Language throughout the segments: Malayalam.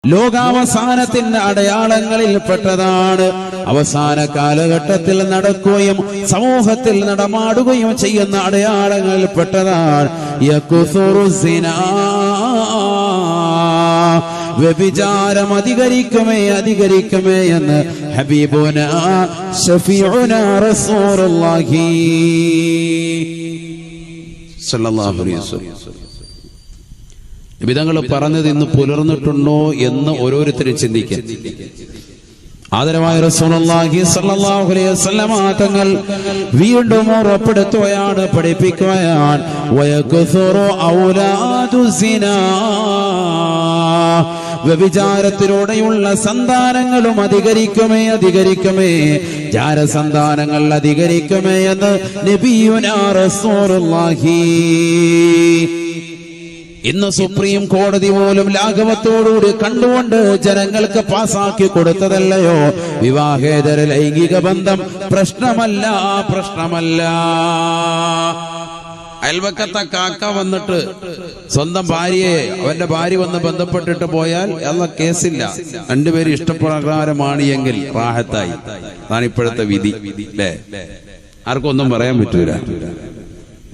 ലോകാവസാനത്തിന്റെ അടയാളങ്ങളിൽ പെട്ടതാണ്. അവസാന കാലഘട്ടത്തിൽ നടക്കുകയും സമൂഹത്തിൽ നടമാടുകയും ചെയ്യുന്ന അടയാളങ്ങളിൽ പെട്ടതാണ് യകുസുറു സിനാ. വ്യഭിചാരം അധികരിക്കുമേ എന്ന് ഹബീബുനാ ശഫീഉനാ റസൂലുള്ളാഹി സ്വല്ലല്ലാഹു അലൈഹി വസല്ലം വിധങ്ങൾ പറഞ്ഞത് ഇന്ന് പുലർന്നിട്ടുണ്ടോ എന്ന് ഓരോരുത്തരും ചിന്തിക്കും. ആദരവായ റസൂലുള്ളാഹി സ്വല്ലല്ലാഹു അലൈഹി വസല്ലം തങ്ങൾ വീണ്ടും ഉറപ്പെടുത്തുകയാണ്, പഠിപ്പിക്കുകയാണ്. വയകുസുറു ഔലാദു സിനാ. വ്യഭിചാരത്തിലൂടെയുള്ള സന്താനങ്ങളും അധികരിക്കുമേ ജാരസന്താനങ്ങൾ അധികരിക്കുമേ എന്ന് നബിയുനാ റസൂലുള്ളാഹി. ഇന്ന് സുപ്രീം കോടതി പോലും ലാഘവത്തോടുകൂടി കണ്ടുകൊണ്ട് ജനങ്ങൾക്ക് പാസാക്കി കൊടുത്തതല്ലയോ വിവാഹേതര ലൈംഗിക ബന്ധം പ്രശ്നമല്ല. അയൽവക്കത്തെ കാക്ക വന്നിട്ട് സ്വന്തം ഭാര്യയെ അവന്റെ ഭാര്യ വന്ന് ബന്ധപ്പെട്ടിട്ട് പോയാൽ അല്ല കേസില്ല. രണ്ടുപേരും ഇഷ്ടപ്രകാരമാണ് എങ്കിൽ റാഹത്തായി. അതാണ് ഇപ്പോഴത്തെ വിധി അല്ലേ? ആർക്കൊന്നും പറയാൻ പറ്റൂല.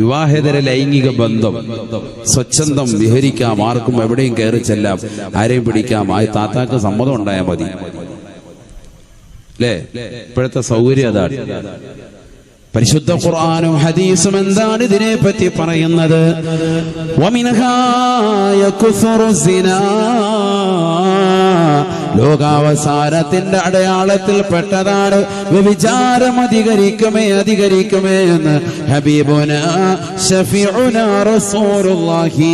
വിവാഹേതര ലൈംഗിക ബന്ധം സ്വച്ഛന്തം വിഹരിക്കാം, ആർക്കും എവിടെയും കയറി ചെല്ലാം, ആരെയും പിടിക്കാം. ആ താത്താക്ക് സമ്മതം ഉണ്ടായാൽ മതി അല്ലേ? ഇപ്പോഴത്തെ സൗകര്യം അതാണ്. പരിശുദ്ധ ഖുർആനും ഹദീസും എന്താണ് ഇതിനെ പറ്റി പറയുന്നത്? വമിൻഹാ യകുസുറു സിനാ. ലോകാവസാനത്തിന്റെ അടയാളത്തിൽ പെട്ടതാണ് വ്യഭിചാരം അധികരിക്കുമേ എന്ന് ഹബീബുനാ ശഫീഉനാ റസൂലുള്ളാഹി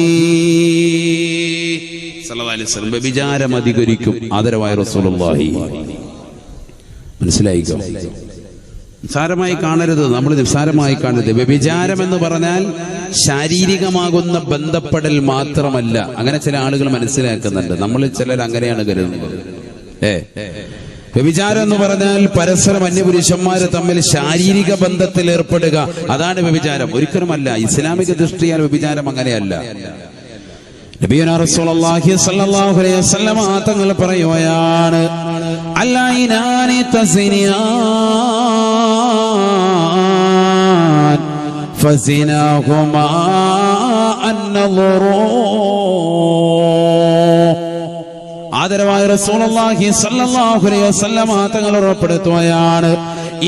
സ്വല്ലല്ലാഹു അലൈഹി വസല്ലം. വ്യഭിചാരം അധികരിക്കും ആദരവായ റസൂലുള്ളാഹി. മനസ്സിലായിക്കോ? നിസ്സാരമായി കാണരുത്, നമ്മൾ നിസ്സാരമായി കാണരുത്. വ്യഭിചാരം എന്ന് പറഞ്ഞാൽ ശാരീരികമാകുന്ന ബന്ധപ്പെടൽ മാത്രമല്ല. അങ്ങനെ ചില ആളുകൾ മനസ്സിലാക്കുന്നുണ്ട്. നമ്മൾ ചിലർ അങ്ങനെയാണ് കരുതുന്നത്. വ്യഭിചാരം എന്ന് പറഞ്ഞാൽ പരസ്പരം അന്യപുരുഷന്മാര് തമ്മിൽ ശാരീരിക ബന്ധത്തിൽ ഏർപ്പെടുക, അതാണ് വ്യഭിചാരം. ഒരിക്കലുമല്ല. ഇസ്ലാമിക ദൃഷ്ടിയാൽ വ്യഭിചാരം അങ്ങനെയല്ല. നബിയുനാ റസൂലുള്ളാഹി സ്വല്ലല്ലാഹു അലൈഹി വസല്ലം തങ്ങൾ പറയുകയാണ്, അല്ലൈനാനി തസിനിയാൻ ഫസിനാഹുമാ അന്നളുറു. ആദരവായ റസൂലുള്ളാഹി സ്വല്ലല്ലാഹു അലൈഹി വസല്ലം തങ്ങൾ ഉറപ്പെടുത്തുകയാണ്,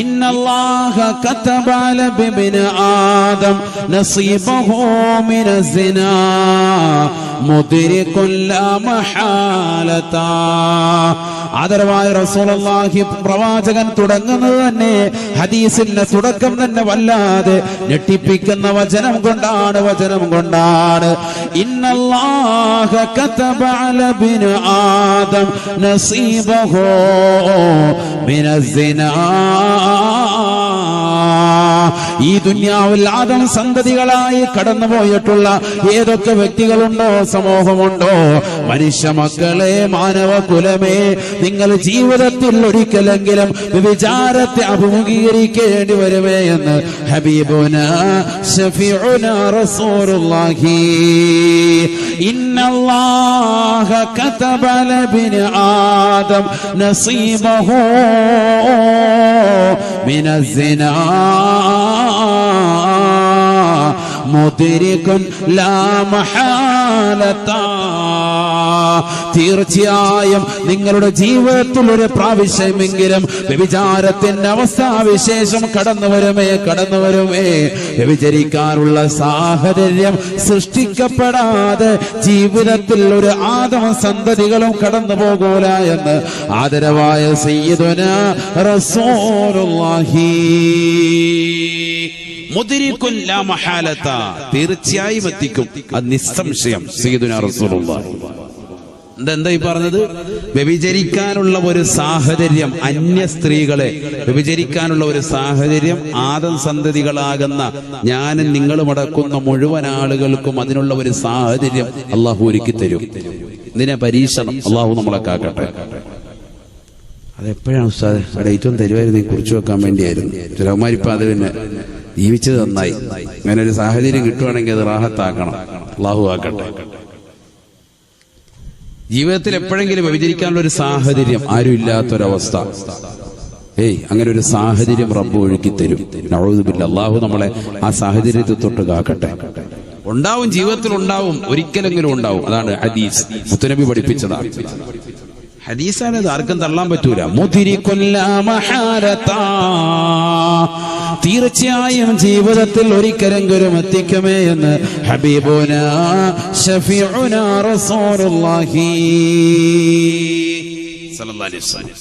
ഇന്നല്ലാഹ കതബ അലാ ഇബ്നി ആദം നസീബഹു മിനസ് സിനാ മുദ്രികുൻ ലാ മഹാലത. ആദരവായ റസൂലുള്ളാഹി പ്രവാചകൻ തുടങ്ങുന്നത് തന്നെ ഹദീസിന്റെ തുടക്കം തന്നെ വല്ലാതെ ഞെട്ടിപ്പിക്കുന്ന വചനം കൊണ്ടാണ്. ഇന്നല്ലാഹ കതബ അലാ ഇബ്നി ആദം നസീബഹു മിനസ് സിനാ. ഈ ദുനിയാവിൽ ആദം സന്തതികളായി കടന്നുപോയിട്ടുള്ള ഏതൊക്കെ വ്യക്തികളുണ്ടോ, സമൂഹമുണ്ടോ, മനുഷ്യ മക്കളെ, മാനവ കുലമേ, നിങ്ങൾ ജീവിതത്തിൽ ഒരിക്കലെങ്കിലും വ്യഭിചാരത്തെ അഭിമുഖീകരിക്കേണ്ടി വരുമേ എന്ന് ഹബീബുനാ ശഫീഉനാ റസൂലുള്ളാഹി. ഇന്നല്ലാഹ കതബ അലാ ഇബ്നി ആദം നസീബഹു മിനസ് സിനാ മുദ്രികുൻ ലാ മഹാലത. തീർച്ചയായും നിങ്ങളുടെ ജീവിതത്തിൽ ഒരു പ്രാവശ്യമെങ്കിലും വ്യഭിചാരത്തിന്റെ അവസ്ഥാവിശേഷം കടന്നു വരുമേ. വ്യഭിചരിക്കാനുള്ള സാഹചര്യം സൃഷ്ടിക്കപ്പെടാതെ ജീവിതത്തിൽ ഒരു ആദമ സന്തതികളും കടന്നു പോകൂല എന്ന് ആദരവായ സയ്യിദുനാ റസൂലുള്ളാഹി. മുദ്രികുൻ ലാ മഹാലത, തീർച്ചയായും എത്തിക്കും, അത് നിസ്സംശയം സയ്യിദുനാ റസൂലുള്ളാഹി. എന്താ ഈ പറഞ്ഞത്? വ്യഭിചരിക്കാനുള്ള ഒരു സാഹചര്യം, അന്യ സ്ത്രീകളെ വ്യഭിചരിക്കാനുള്ള ഒരു സാഹചര്യം ആദം സന്തതികളാകുന്ന ഞാനും നിങ്ങളും അടക്കുന്ന മുഴുവൻ ആളുകൾക്കും അതിനുള്ള ഒരു സാഹചര്യം അള്ളാഹു ഒരുക്കി തരും. ഇതിനെ പരീക്ഷണം അള്ളാഹു നമ്മളെ കാക്കട്ടെ. അതെപ്പോഴാണ് ഉസ്താദ് ഡേറ്റും തരുമായിരുന്നു കുറിച്ചു വെക്കാൻ വേണ്ടിയായിരുന്നു. ചിലവന്മാരിപ്പോ അത് പിന്നെ ജീവിച്ചത് നന്നായി. അങ്ങനെ ഒരു സാഹചര്യം കിട്ടുവാണെങ്കിൽ അത് റാഹത്താക്കണം. അള്ളാഹു ആക്കട്ടെ. ജീവിതത്തിൽ എപ്പോഴെങ്കിലും വ്യഭിചരിക്കാനുള്ള ഒരു സാഹചര്യം ആരും ഇല്ലാത്തൊരവസ്ഥ, അങ്ങനെ ഒരു സാഹചര്യം റബ്ബ് ഒഴുക്കി തരും. നഊദുബില്ലാഹ്, അല്ലാഹു നമ്മളെ ആ സാഹചര്യത്തിൽ തൊട്ട് കാക്കട്ടെ. ഉണ്ടാവും, ജീവിതത്തിൽ ഉണ്ടാവും, ഒരിക്കലെങ്കിലും ഉണ്ടാവും. അതാണ് ഹദീസ്, മുത്തുനബി പഠിപ്പിച്ചതാണ്. ഹദീസാണ്, ഇത് ആർക്കും തള്ളാൻ പറ്റൂല. തീർച്ചയായും ജീവിതത്തിൽ ഒരിക്കലെങ്കിലും എത്തിക്കുമേ എന്ന് ഹബീബുനാ ശഫീഉനാ റസൂലുള്ളാഹി സ്വല്ലല്ലാഹു അലൈഹി വസല്ലം.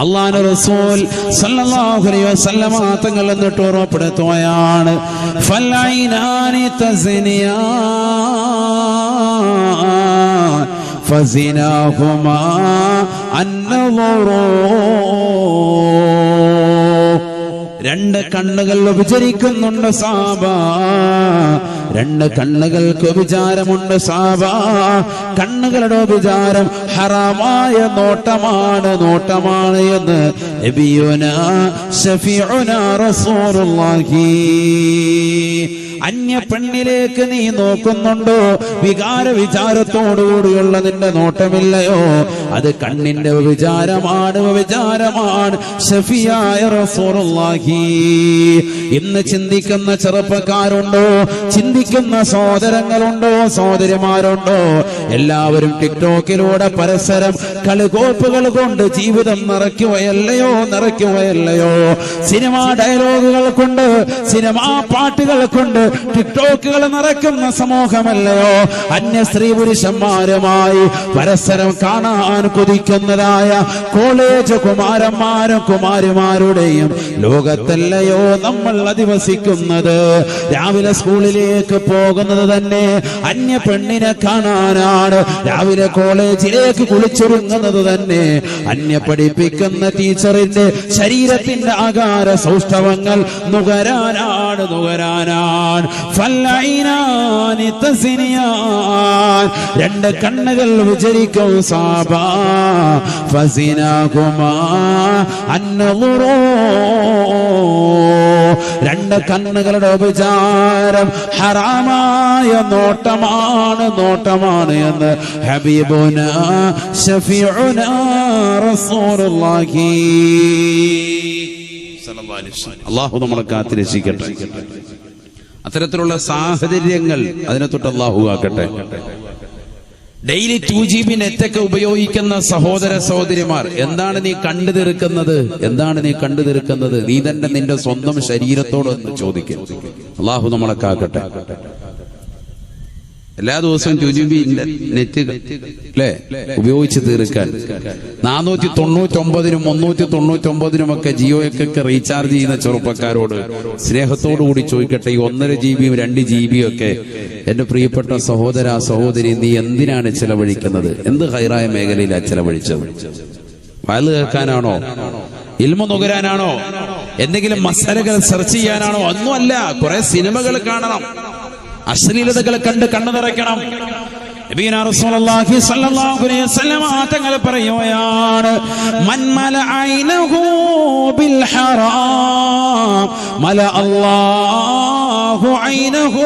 അല്ലാഹുവിന്റെ റസൂൽ സല്ലല്ലാഹു അലൈഹി വസല്ലം തങ്ങൾ എന്നിട്ട് ഉറപ്പെടുത്തുകയാണ്, ഫൽഐനാനി തസ്നിയാൻ ഫസിനാഹുമാ അന്നളറൂ. രണ്ട് കണ്ണുകൾ വ്യഭിചരിക്കുന്നുണ്ട് സാബ, രണ്ട് കണ്ണുകൾക്ക് വിചാരമുണ്ട് സാബ. കണ്ണുകളുടെ വിചാരം ഹറാമായ നോട്ടമാണ് എന്ന് നബിയുനാ ശഫീഉനാ റസൂലുള്ളാഹി. അന്യ പെണ്ണിലേക്ക് നീ നോക്കുന്നുണ്ടോ? വിചാരത്തോടുകൂടിയുള്ള നിന്റെ നോട്ടമില്ലയോ? അത് കണ്ണിന്റെ വിചാരമാണ്. ശഫിയായ റസൂലുള്ളാഹി. ഇന്ന് ചിന്തിക്കുന്ന ചെറുപ്പക്കാരുണ്ടോ? ചിന്തിക്കുന്ന സഹോദരങ്ങളുണ്ടോ? സഹോദരിമാരുണ്ടോ? എല്ലാവരും ടിക്ടോക്കിലൂടെ പരസ്പരം കളികോപ്പുകൾ കൊണ്ട് ജീവിതം നിറയ്ക്കുകയല്ലയോ? സിനിമാ ഡയലോഗുകൾ കൊണ്ട്, സിനിമാ പാട്ടുകൾ കൊണ്ട് ടിക്ടോക്കുകൾ നിറയ്ക്കുന്ന സമൂഹമല്ലയോ? അന്യ സ്ത്രീ പുരുഷന്മാരുമായി പരസ്പരം കാണാൻ കൊതിക്കുന്നതായ കോളേജ് കുമാരന്മാരും കുമാരിമാരുടെയും ലോകത്തല്ലയോ നമ്മൾ അധിവസിക്കുന്നത്? രാവിലെ സ്കൂളിലേക്ക് പോകുന്നത് തന്നെ അന്യ പെണ്ണിനെ കാണാനാണ്. രാവിലെ കോളേജിലേക്ക് കുളിച്ചൊരുങ്ങുന്നത് തന്നെ അന്യ പഠിപ്പിക്കുന്ന ടീച്ചറിന്റെ ശരീരത്തിന്റെ ആകാര സൗഷ്ഠവങ്ങൾ നുകരാനാണ്. ഫൽഐനാനി തസ്നിയാൻ, രണ്ട് കണ്ണുകൾ വിചരിക്കും സാബ, ഫസിനാകുമാ അന്നളറൂ. രണ്ട് കണ്ണുകളുടെ വിചാരം ഹറാമായ നോട്ടമാണ് എന്ന് ഹബീബുനാ ശഫീഉനാ റസൂലുള്ളാഹി സ്വല്ലല്ലാഹു അലൈഹി വസല്ലം. അല്ലാഹു നമ്മളെ കാത്തുരക്ഷിക്കട്ടെ. അത്തരത്തിലുള്ള സാഹചര്യങ്ങൾ അതിനെ തൊട്ട് അല്ലാഹു ആക്കട്ടെ. ഡെയിലി 2GB നെറ്റൊക്കെ ഉപയോഗിക്കുന്ന സഹോദര സഹോദരിമാർ, എന്താണ് നീ കണ്ടു തീർക്കുന്നത്? നീ തന്നെ നിന്റെ സ്വന്തം ശരീരത്തോടൊന്ന് ചോദിക്കും. അല്ലാഹു നമ്മളെ കാക്കട്ടെ. എല്ലാ ദിവസവും 2GB നെറ്റ് അല്ലേ ഉപയോഗിച്ച് തീർക്കാൻ 499-നും 399-നും ജിയോയ്ക്കൊക്കെ റീചാർജ് ചെയ്യുന്ന ചെറുപ്പക്കാരോട് സ്നേഹത്തോടുകൂടി ചോദിക്കട്ടെ, ഈ 1.5GB 2GB ഒക്കെ എന്റെ പ്രിയപ്പെട്ട സഹോദര സഹോദരി, നീ എന്തിനാണ് ചെലവഴിക്കുന്നത്? എന്ത് ഹൈറായ മേഖലയിലാണ് ചെലവഴിച്ചത്? വയല് കേൾക്കാനാണോ? ഇൽമു നുകരാനാണോ? എന്തെങ്കിലും മസാലകൾ സെർച്ച് ചെയ്യാനാണോ? ഒന്നുമല്ല. കുറെ സിനിമകൾ കാണണം, അശ്ലീലതകൾ കണ്ട് കണ്ണു നിറയ്ക്കണം. നബിയുനാ റസൂലുള്ളാഹി സ്വല്ലല്ലാഹു അലൈഹി വസല്ലം തങ്ങൾ പറയുകയാണ്, മൻ മലഅൈനഹു ബിൽ ഹറാം മല അല്ലാഹു ഐനഹു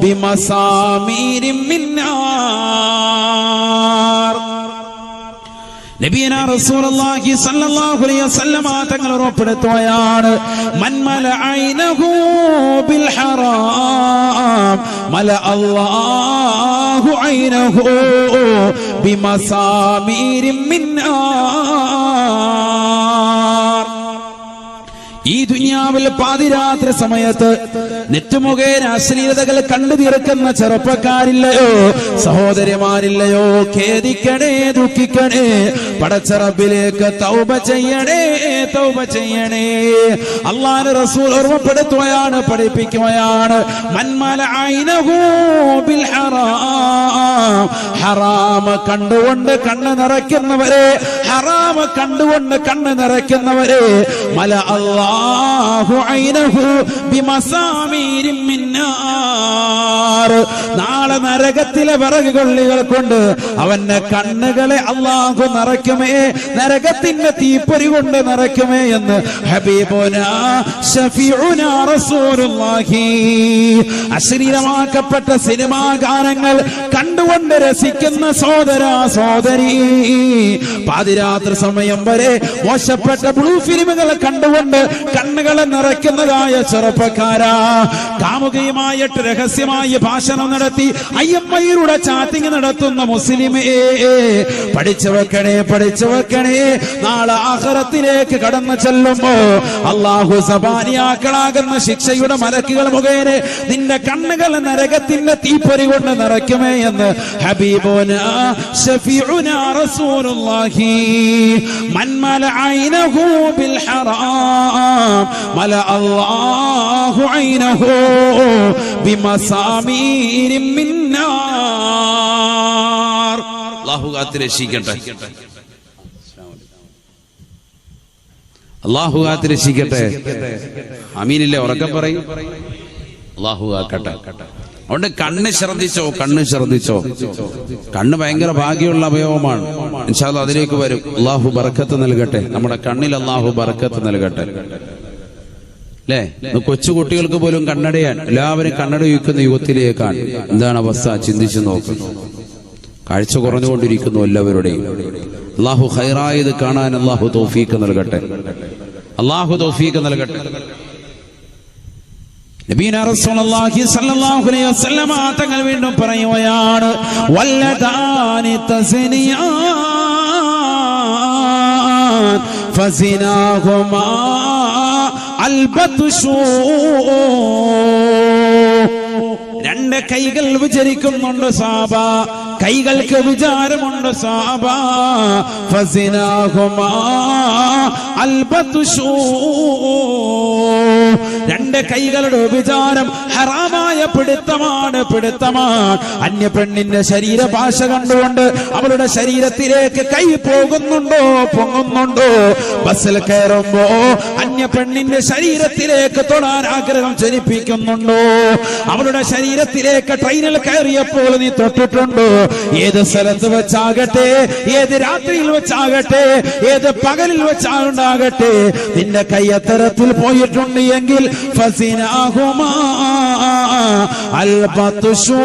ബിമസാമീരിൻ മിൻ നാർ. നബിയുനാ റസൂലുള്ളാഹി സ്വല്ലല്ലാഹു അലൈഹി വസല്ലം തങ്ങൾ ഉറപ്പെടുത്തുകയാണ്, മൻ മലഅൈനഹു ബിൽ ഹറാം മല അല്ലാഹു ഐനഹു ബിമസാമീരിൻ മിൻ നാർ. ഈ ദുനിയാവിൽ പാതിരാത്രി സമയത്ത് നെറ്റ് മുഖേന അശ്ലീലതകൾ കണ്ടു തീർക്കുന്ന ചെറുപ്പക്കാരില്ലയോ? സഹോദരിമാരില്ലയോ? ഖേദിക്കണേ, ദുഃഖിക്കണേ, പടച്ച റബ്ബിലേക്ക് തൗബ ചെയ്യണേ. അല്ലാഹുവിന്റെ റസൂൽ ഓർമ്മപ്പെടുത്തുകയാണ്, പഠിപ്പിക്കുകയാണ്, മൻ മലഅൈനഹു ബിൽ ഹറാം, ഹറാം കണ്ടുകൊണ്ട് കണ്ണ് നിറയ്ക്കുന്നവരെ, മല അല്ലാഹു ഐനഹു ബിമസാമീരിൻ മിൻ നാർ. നാളെ നരകത്തിലെ വിറകുകൊള്ളികൾ കൊണ്ട് അവന്റെ കണ്ണുകളെ അല്ലാഹു നിറയ്ക്കുമേ, നരകത്തിന്റെ തീപ്പൊരി കൊണ്ട് നിറയ്ക്കും. നടക്കുമേ എന്ന് ഹബീബുനാ ശഫീഉനാ റസൂലുള്ളാഹി. അശ്ലീലമാക്കപ്പെട്ട സിനിമാ ഗാനങ്ങൾ കണ്ടുകൊണ്ട് രസിക്കുന്ന സഹോദര സഹോദരി, പാതിരാത്രി സമയം വരെ മോശപ്പെട്ട ബ്ലൂ ഫിലിമുകൾ കണ്ടുകൊണ്ട് കണ്ണുകളെ നിറയ്ക്കുന്നതായ ചെറുപ്പക്കാരാ, കാമുകയുമായിട്ട് രഹസ്യമായ ഭാഷണം നടത്തി IMIയുടെ ചാറ്റിംഗ് നടത്തുന്ന മുസ്ലിമേ, പഠിച്ചു വെക്കണേ. നാളെ ആഖിറത്തിലേക്ക് കടന്നു ചെല്ലുമ്പോ അല്ലാഹു സബാനിയാക്കളാകുന്ന ശിക്ഷയുടെ മലക്കുകൾ മുഖേന നിന്റെ കണ്ണുകൾ നരകത്തിന്റെ തീപ്പൊരി കൊണ്ട് നിറയ്ക്കുമേ എന്ന് ഹബീബുനാ ശഫീഉനാ റസൂലുള്ളാഹി. മൻ മലഅൈനഹു ബിൽ ഹറാം മല അല്ലാഹു ഐനഹു ബിമസാമീരിൻ മിൻ നാർ. അല്ലാഹു കാത്തുരക്ഷിക്കട്ടെ, അല്ലാഹു കാത്തുരക്ഷിക്കട്ടെ. ആമീനില്ലേ? ഉറക്കം പറയും. അല്ലാഹു കാക്കട്ടെ. അതുകൊണ്ട് കണ്ണ് ശ്രദ്ധിച്ചോ. കണ്ണ് ഭയങ്കര ഭാഗ്യമുള്ള അവയവമാണ്. ഇൻഷാ അല്ലാഹ് അതിലേക്ക് വരും. അല്ലാഹു ബർക്കത്ത് നൽകട്ടെ, നമ്മുടെ കണ്ണിൽ അല്ലാഹു ബർക്കത്ത് നൽകട്ടെ. അല്ലേ? കൊച്ചു കുട്ടികൾക്ക് പോലും കണ്ണടയാൻ എല്ലാവരും കണ്ണട യുക്കുന്ന യുഗത്തിലേക്കാണ്. എന്താണ് അവസ്ഥ? ചിന്തിച്ചു നോക്കുന്നു. കാഴ്ച കുറഞ്ഞുകൊണ്ടിരിക്കുന്നു എല്ലാവരുടെയും. അല്ലാഹു ഖൈറായത് കാണാൻ അല്ലാഹു തൗഫീഖ് നൽകട്ടെ, അല്ലാഹു തൗഫീഖ് നൽകട്ടെ. നബീന റസൂലുള്ളാഹി സ്വല്ലല്ലാഹു അലൈഹി വസല്ലമ തങ്ങൾ വീണ്ടും പറയുകയാണ്, വല്ലദാനി തസ്നിയാൻ ഫസിനാഹുമാ അൽബത്ഷൂ. രണ്ട് കൈകൾ വിചരിക്കുന്നുണ്ട് സാബ, കൈകൾക്ക് വിചാരമുണ്ട് സാബ. ഫസിനാഹുമാ അൽബത്ഷൂ. രണ്ട് കൈകളുടെ വിചാരം ഹറാമായ പിടുത്തമാണ്. അന്യ പെണ്ണിന്റെ ശരീരഭാഷ കണ്ടുകൊണ്ട് അവളുടെ ശരീരത്തിലേക്ക് കൈ പൊങ്ങുന്നുണ്ടോ? ബസ്സിൽ കയറുമ്പോ അന്യ പെണ്ണിന്റെ ശരീരത്തിലേക്ക് തൊടാൻ ആഗ്രഹം ജനിപ്പിക്കുന്നുണ്ടോ? അവളുടെ ശരീരത്തിലേക്ക് ട്രെയിനിൽ കയറിയപ്പോൾ നീ തൊട്ടിട്ടുണ്ടോ? ഏത് സ്ഥലത്ത് വെച്ചാകട്ടെ, ഏത് രാത്രിയിൽ വെച്ചാകട്ടെ, ഏത് പകലിൽ വെച്ചാകട്ടെ, നിന്റെ കൈ അത്തരത്തിൽ പോയിട്ടുണ്ട് എങ്കിൽ ഫസിനാഹുമാ അൽബത്ഷൂ.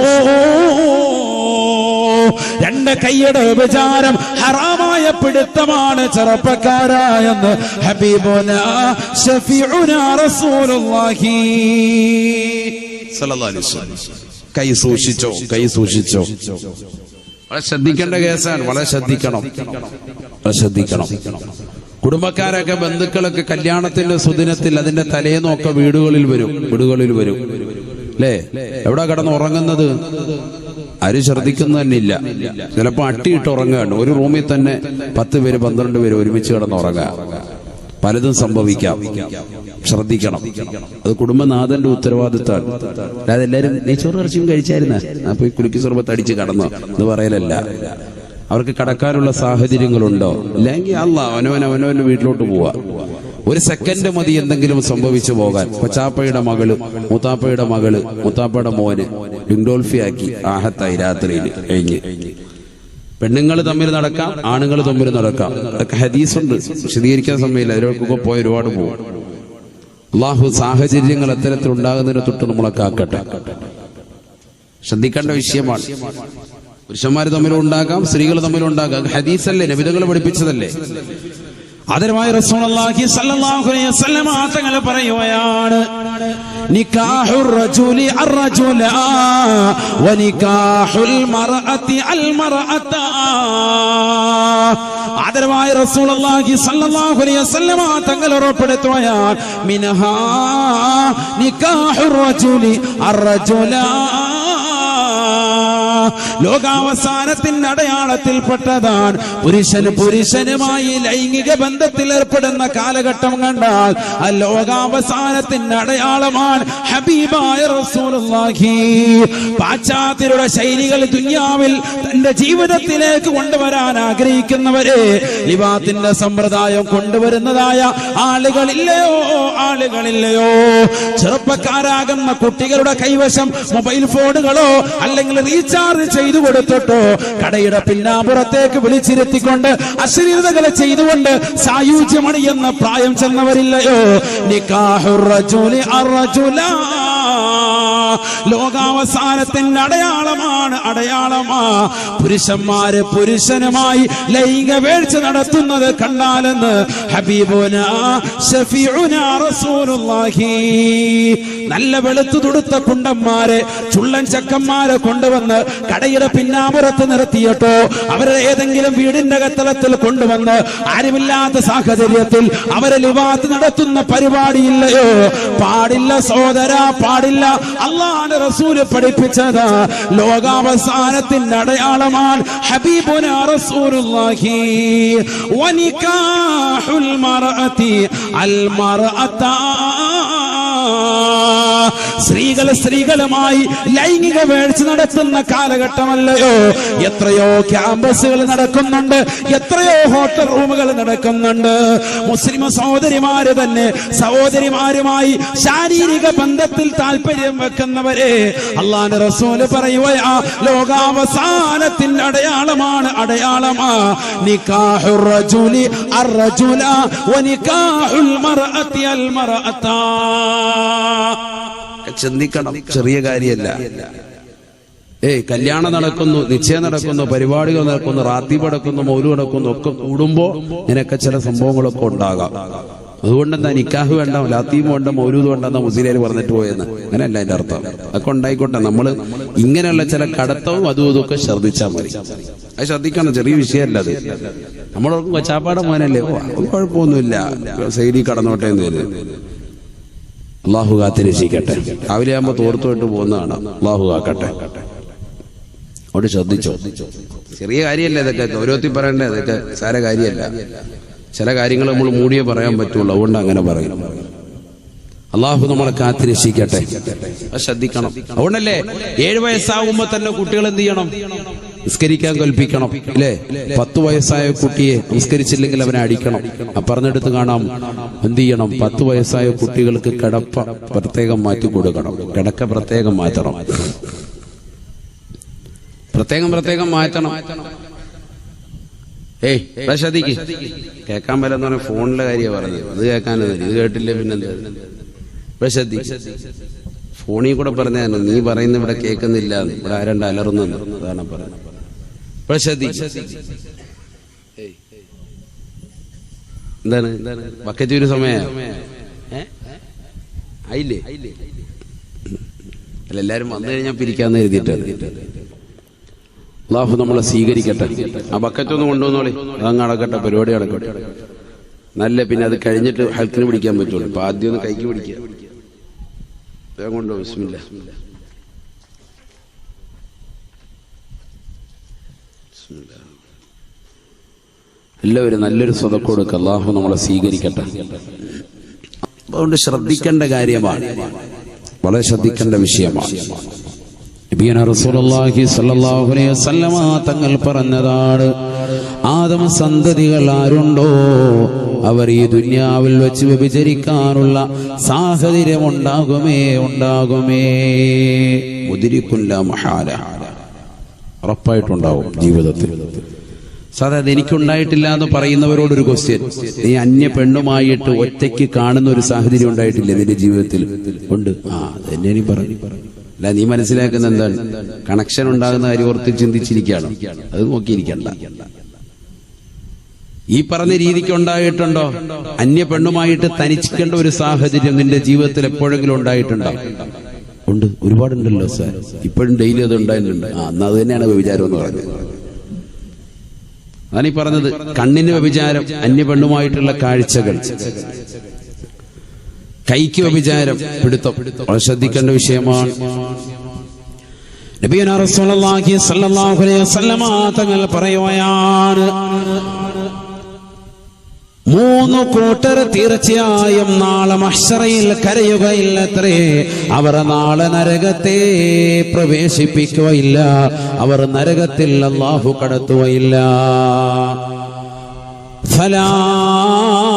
രണ്ട് കൈയുടെ വിചാരം ഹറാമായ പിടുത്തമാണ് ചെറുപ്പക്കാരായെന്ന് ഹബീബുനാ ശഫീഉനാ റസൂലുള്ളാഹി സ്വല്ലല്ലാഹു അലൈഹി വസല്ലം. കൈ സൂക്ഷിച്ചോ. വളരെ ശ്രദ്ധിക്കേണ്ട കേസാണ്. വളരെ ശ്രദ്ധിക്കണം. കുടുംബക്കാരൊക്കെ ബന്ധുക്കളൊക്കെ കല്യാണത്തിന്റെ സുദിനത്തിൽ അതിന്റെ തലേന്നൊക്കെ വീടുകളിൽ വരും അല്ലേ? എവിടെ കിടന്ന് ഉറങ്ങുന്നത്? ആരും ശ്രദ്ധിക്കുന്ന തന്നെ ഇല്ല. ചിലപ്പോ അട്ടിയിട്ട് ഉറങ്ങുകയാണ്. ഒരു റൂമിൽ തന്നെ 10 പേര് 12 പേര് ഒരുമിച്ച് കിടന്ന് ഉറങ്ങുക. പലതും സംഭവിക്കാം. ശ്രദ്ധിക്കണം. അത് കുടുംബനാഥന്റെ ഉത്തരവാദിത്തമാണ്. അല്ലാതെ എല്ലാരും നെയ്ച്ചോറ് ഇറച്ചിയും കഴിച്ചായിരുന്ന അപ്പൊ ഈ കുലുക്കി സർബത്ത് അടിച്ച് കടന്നു എന്ന് പറയലല്ല. അവർക്ക് കടക്കാനുള്ള സാഹചര്യങ്ങളുണ്ടോ? ഇല്ലെങ്കിൽ അവനവന്റെ വീട്ടിലോട്ട് പോവാ. ഒരു സെക്കൻഡ് മതി എന്തെങ്കിലും സംഭവിച്ചു പോകാൻ. പച്ചാപ്പയുടെ മകള്, മുത്താപ്പയുടെ മോന് ഡിംഡോൾഫിയാക്കി ആഹത്തായി രാത്രിയിൽ കഴിഞ്ഞ്. പെണ്ണുങ്ങൾ തമ്മിൽ നടക്കാം, ആണുങ്ങൾ തമ്മിൽ നടക്കാം. അതൊക്കെ ഹദീസുണ്ട്, വിശദീകരിക്കാൻ സമയമില്ല. അതിലേക്കൊക്കെ പോയി ഒരുപാട് പോകും. അള്ളാഹു സാഹചര്യങ്ങൾ അത്തരത്തിൽ ഉണ്ടാകുന്നതിനെ തൊട്ട് നമ്മളെ കാക്കട്ടെ. ശ്രദ്ധിക്കേണ്ട വിഷയമാണ്. പുരുഷന്മാര് തമ്മിലും ഉണ്ടാകാം, സ്ത്രീകൾ തമ്മിലും ഉണ്ടാകാം. ഹദീസല്ലേ, നബിതകൾ പഠിപ്പിച്ചതല്ലേ. ആദരവായ റസൂലുള്ളാഹി സ്വല്ലല്ലാഹു അലൈഹി വസല്ലം തങ്ങൾ പറയുകയാണ്, നികാഹുർ റജുലി അർറജുല വനികാഹുൽ മർഅതി അൽ മർഅത. ആദരവായ റസൂലുള്ളാഹി സ്വല്ലല്ലാഹു അലൈഹി വസല്ലം തങ്ങൾ ഉറപ്പെടുത്തുകയാണ്, മിൻഹാ നികാഹുർ റജുലി അർറജുല. ലോകാവസാനത്തിന്റെ അടയാളത്തിൽപ്പെട്ടതാണ് പുരുഷനുമായി ലൈംഗിക ബന്ധത്തിൽ ഏർപ്പെടുന്ന കാലഘട്ടം കണ്ടാൽ ആ ലോകാവസാനത്തിന്റെ അടയാളമാണ് ഹബീബായ റസൂലുള്ളാഹി. പാശ്ചാത്യരുടെ ശൈലികൾ ദുനിയാവിൽ തന്റെ ജീവിതത്തിലേക്ക് കൊണ്ടുവരാൻ ആഗ്രഹിക്കുന്നവരെ ലിവാത്തിന്റെ സമ്പ്രദായം കൊണ്ടുവരുന്നതായ ആളുകളില്ലയോ? ചെറുപ്പക്കാരാകുന്ന കുട്ടികളുടെ കൈവശം മൊബൈൽ ഫോണുകളോ അല്ലെങ്കിൽ റീചാർജ് റീചാർജ് ചെയ്തു കൊടുത്തിട്ടോ കടയുടെ പിന്നാമ്പുറത്തേക്ക് വിളിച്ചിരുത്തിക്കൊണ്ട് അശ്ലീലതകളെ ചെയ്തുകൊണ്ട് സായുജ്യമണിയെന്ന പ്രായം ചെന്നവരില്ലയോ? നിക്കാഹുർ റജുലി അർറജുലാ, ലോകാവസാനത്തിന്റെ അടയാളമാ പുരുഷന്മാര് പുരുഷനുമായി ലൈംഗിക വീഴ്ച നടത്തുന്നത് കണ്ടാലെന്ന് ഹബീബുനാ ശഫീഉനാ റസൂലുള്ളാഹി. നല്ല വെളുത്തു തുടുത്ത കുണ്ടന്മാരെ ചുള്ളൻ ചക്കന്മാരെ കൊണ്ടുവന്ന് കടയുടെ പിന്നാമ്പുറത്ത് നിർത്തിയിട്ടോ അവരെ ഏതെങ്കിലും വീടിന്റെ കത്തളത്തിൽ കൊണ്ടുവന്ന് ആരുമില്ലാത്ത സാഹചര്യത്തിൽ അവരെ ലിവാത്ത് നടത്തുന്ന പരിപാടിയില്ലയോ? പാടില്ല സഹോദര, പാടില്ല. അല്ലാഹുവിന്റെ റസൂല് പഠിപ്പിച്ചത് ലോകാവസാനത്തിന്റെ അടയാളമാണ് ഹബീബുനാ റസൂലുള്ളാഹി. വനികാഹുൽ മർഅതി അൽ മർഅതാ, സ്ത്രീകളുമായി ലൈംഗിക വീഴ്ച നടത്തുന്ന കാലഘട്ടമല്ലയോ? എത്രയോ ക്യാമ്പസുകൾ നടക്കുന്നുണ്ട്, എത്രയോ ഹോട്ടൽ റൂമുകൾ നടക്കുന്നുണ്ട്. മുസ്ലിം സഹോദരിമാര് തന്നെ സഹോദരിമാരുമായി ശാരീരിക ബന്ധത്തിൽ താല്പര്യം വെക്കുന്നവരെ അല്ലാഹുവിന്റെ റസൂല് പറയുകയാ, ലോകാവസാനത്തിന്റെ അടയാളമാ നിക്കാഹുർ റജുലി അർറജുല വനികാഹുൽ മർഅതി അൽ മർഅതാ. ചിന്തിക്കണം, ചെറിയ കാര്യമല്ല. കല്യാണം നടക്കുന്നു, നിശ്ചയം നടക്കുന്നു, പരിപാടികൾ നടക്കുന്നു, റാത്തീബ് നടക്കുന്നു, മൗലൂദ് നടക്കുന്നു, ഒക്കെ കൂടുമ്പോ നിനക്ക് ചില സംഭവങ്ങളൊക്കെ ഉണ്ടാകാം. അതുകൊണ്ടെന്താ നിക്കാഹ് വേണ്ട, ലാത്തീബ് വേണ്ട, മൗലൂദ് വേണ്ടെന്ന മുസ്ലിം പറഞ്ഞിട്ട് പോയെന്ന്? അങ്ങനെയല്ല അതിന്റെ അർത്ഥം. അതൊക്കെ ഉണ്ടായിക്കോട്ടെ, നമ്മള് ഇങ്ങനെയുള്ള ചില കടത്തവും അതും ഇതൊക്കെ ശ്രദ്ധിച്ചാൽ മതി. അത് ശ്രദ്ധിക്കണം, ചെറിയ വിഷയമല്ല അത്. നമ്മളോർക്കും കൊച്ചാപ്പാടെ മോനല്ലേ, കുഴപ്പമൊന്നുമില്ല, സൈഡിൽ കടന്നോട്ടെ എന്ന് കരുതി. അള്ളാഹു കാത്തിരക്ഷിക്കട്ടെ. രാവിലെ ആകുമ്പോ തോർത്തുവിട്ട് പോകുന്നതാണ്. അള്ളാഹു കാക്കട്ടെ. അവിടെ ശ്രദ്ധിച്ചോ, ചെറിയ കാര്യമല്ല ഇതൊക്കെ, ഗൗരവത്തിൽ പറയണ്ടേ, ഇതൊക്കെ സാര കാര്യമല്ല. ചില കാര്യങ്ങൾ നമ്മൾ മൂടിയേ പറയാൻ പറ്റുള്ളൂ, അതുകൊണ്ട് അങ്ങനെ പറയും. അള്ളാഹു നമ്മളെ കാത്തിരക്ഷിക്കട്ടെ. ശ്രദ്ധിക്കണം. അതുകൊണ്ടല്ലേ 7 വയസ്സാകുമ്പോ തന്നെ കുട്ടികൾ എന്ത് ചെയ്യണം? നിസ്കരിക്കാൻ കൽപ്പിക്കണം, അല്ലേ? 10 വയസ്സായ കുട്ടിയെ നിസ്കരിച്ചില്ലെങ്കിൽ അവനെ അടിക്കണം. പറഞ്ഞെടുത്ത് കാണാം, എന്ത് ചെയ്യണം? 10 വയസ്സായ കുട്ടികൾക്ക് കിടപ്പ പ്രത്യേകം മാറ്റി കൊടുക്കണം. കിടക്ക പ്രത്യേകം മാറ്റണം, പ്രത്യേകം മാറ്റണം. ശ്രദ്ധിക്ക്. കേൾക്കാൻ പറ്റുന്ന പറഞ്ഞ ഫോണിലെ കാര്യം പറഞ്ഞത്, അത് കേൾക്കാനത്, ഇത് കേട്ടില്ലേ പിന്നെന്താ? ശ്രദ്ധിക്ക്. ഫോണിൽ കൂടെ പറഞ്ഞാൽ നീ പറയുന്ന ഇവിടെ കേൾക്കുന്നില്ല, ഇവിടെ ആരണ്ട് അലറുന്നുണ്ട്, അതാണ് പറയുന്നത്. എന്താണ് ബക്കറ്റ് ഒരു സമയം ആയില്ലേ? അല്ല, എല്ലാരും വന്നു കഴിഞ്ഞാൽ പിരിക്കാന്ന് എഴുതിയിട്ട് അള്ളാഹു നമ്മളെ സ്വീകരിക്കട്ടെ. ആ ബക്കറ്റൊന്ന് കൊണ്ടുവന്നോളി, അതങ്ങ് അടക്കട്ടെ, പരിപാടി അടക്കട്ടെ. നല്ല പിന്നെ അത് കഴിഞ്ഞിട്ട് ഹെൽത്തിന് പിടിക്കാൻ പറ്റുള്ളൂ. അപ്പൊ ആദ്യം ഒന്ന് കൈക്ക് പിടിക്കുക. വേഗം കൊണ്ടോ. ബിസ്മില്ലാ. എല്ലാവരും നല്ലൊരു സ്വതക്ക കൊടുക്കുക. അള്ളാഹു നമ്മളെ സ്വീകരിക്കട്ടെ. അതുകൊണ്ട് ശ്രദ്ധിക്കേണ്ട കാര്യമാണ്, വളരെ ശ്രദ്ധിക്കേണ്ട വിഷയമാണ്. നബിയന റസൂലുള്ളാഹി സ്വല്ലല്ലാഹു അലൈഹി വസല്ലമ തങ്ങൾ പറഞ്ഞതാണ്, ആദം സന്തതികൾ ആരുണ്ടോ അവർ ഈ ദുനിയാവിൽ വെച്ച് വ്യഭിചരിക്കാനുള്ള സാഹചര്യം ഉണ്ടാകുമേ. മുദ്രിക്കുല്ല മഹാല, ഉറപ്പായിട്ടുണ്ടാവും ജീവിതത്തിൽ. സാധാരണ എനിക്കുണ്ടായിട്ടില്ല എന്ന് പറയുന്നവരോടൊരു ക്വസ്റ്റ്യൻ, നീ അന്യ പെണ്ണുമായിട്ട് ഒറ്റയ്ക്ക് കാണുന്ന ഒരു സാഹചര്യം ഉണ്ടായിട്ടില്ല നിന്റെ ജീവിതത്തിൽ? ഉണ്ട്. അതെന്നെ നീ പറഞ്ഞു. അല്ല, നീ മനസ്സിലാക്കുന്ന എന്താണ്? കണക്ഷൻ ഉണ്ടാകുന്ന കാര്യം ഓർത്ത് ചിന്തിച്ചിരിക്കുകയാണ്, അത് നോക്കിയിരിക്കണ്ട. ഈ പറഞ്ഞ രീതിക്ക് ഉണ്ടായിട്ടുണ്ടോ? അന്യ പെണ്ണുമായിട്ട് തനിച്ചിക്കേണ്ട ഒരു സാഹചര്യം നിന്റെ ജീവിതത്തിൽ എപ്പോഴെങ്കിലും ഉണ്ടായിട്ടുണ്ടോ? ഉണ്ട്, ഒരുപാടുണ്ടല്ലോ സാർ. ഇപ്പോഴും ഡെയിലി അത് ഉണ്ടായിട്ടുണ്ട്. അന്ന് അത് തന്നെയാണ് വ്യഭിചാരം എന്ന് പറഞ്ഞത്. അതാണ് ഈ പറഞ്ഞത്, കണ്ണിന് വ്യഭിചാരം, അന്യ പെണ്ണുമായിട്ടുള്ള കാഴ്ചകൾ, കൈക്ക് വ്യഭിചാരം, പിടുത്തം. വളരെ ശ്രദ്ധിക്കേണ്ട വിഷയമാണ്. നബിയുനാ റസൂലുള്ളാഹി സ്വല്ലല്ലാഹു അലൈഹി വസല്ലമ തങ്ങൾ പറയുകയാണ്, 3 കൂട്ടർ തീർച്ചയായും നാളെ മഹ്ശറയിൽ കരയുകയില്ലത്രേ. അവർ നാളെ നരകത്തെ പ്രവേശിപ്പിക്കുകയില്ല, അവർ നരകത്തിൽ അല്ലാഹു കടത്തുകയില്ല.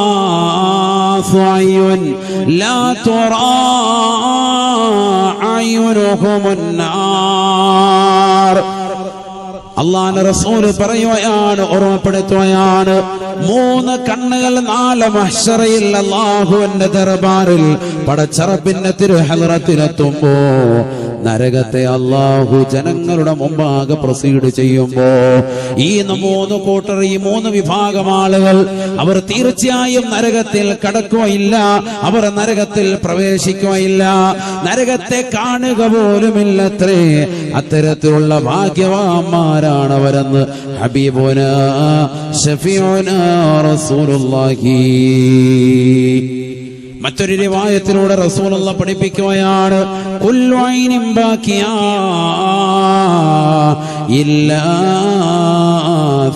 ثلاث عيون لا ترى عيونهم النار. അല്ലാഹുവിന്റെ റസൂൽ പറയുകയാണ്, ഓർമ്മപ്പെടുത്തുകയാണ്, 3 കണ്ണുകൾ നാളെ മഹ്ശറയിൽ അല്ലാഹുവിന്റെ ദർബാറിൽ പടച്ചറബിന്റെ തിരുഹളറത്തിലെത്തുമ്പോ നരകത്തെ അല്ലാഹു ജനങ്ങളുടെ മുമ്പാകെ പ്രൊസീഡ് ചെയ്യുമ്പോ ഈ 3 കൂട്ടർ, ഈ 3 വിഭാഗം ആളുകൾ അവർ തീർച്ചയായും നരകത്തിൽ കടക്കുകയില്ല, അവർ നരകത്തിൽ പ്രവേശിക്കുകയില്ല, നരകത്തെ കാണുക പോലുമില്ലത്രേ. അത്തരത്തിലുള്ള ഭാഗ്യവാന്മാരാണ് അവരെന്ന് ഹബീബുനാ ശഫീഉനാ റസൂലുള്ളാഹി. മറ്റൊരു റിവായത്തിലൂടെ റസൂലുള്ളാഹി പഠിപ്പിക്കുകയാണ്, കുല്ലു ഐനിൻ ബാക്കിയാ ഇല്ലാ